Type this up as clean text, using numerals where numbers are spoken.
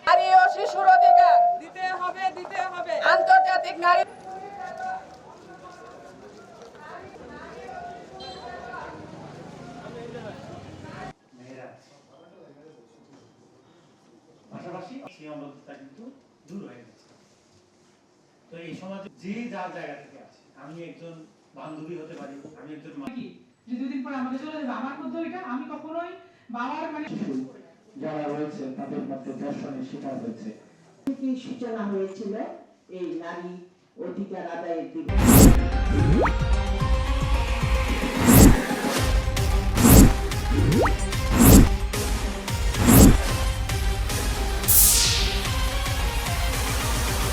নারী ও শিশুর অধিকার দিতে হবে আন্তর্জাতিক নারী পাশাপাশি সীমাবদ্ধতা কিন্তু দূর হয়ে গেছে। তো এই সমাজে যে যার জায়গা থেকে আছে, আমি একজন বান্ধবী হতে পারি, আমি একজন যে দুদিন পর আমাদের চলে যাবে, আমার মধ্যে এটা আমি কখনোই বাবার মানে যারা রয়েছে তাদের মধ্যে ধর্ষণের শিকার হয়েছে। থেকেই সূচনা হয়েছিল এই নারী অধিকার আদায়ের দিকে।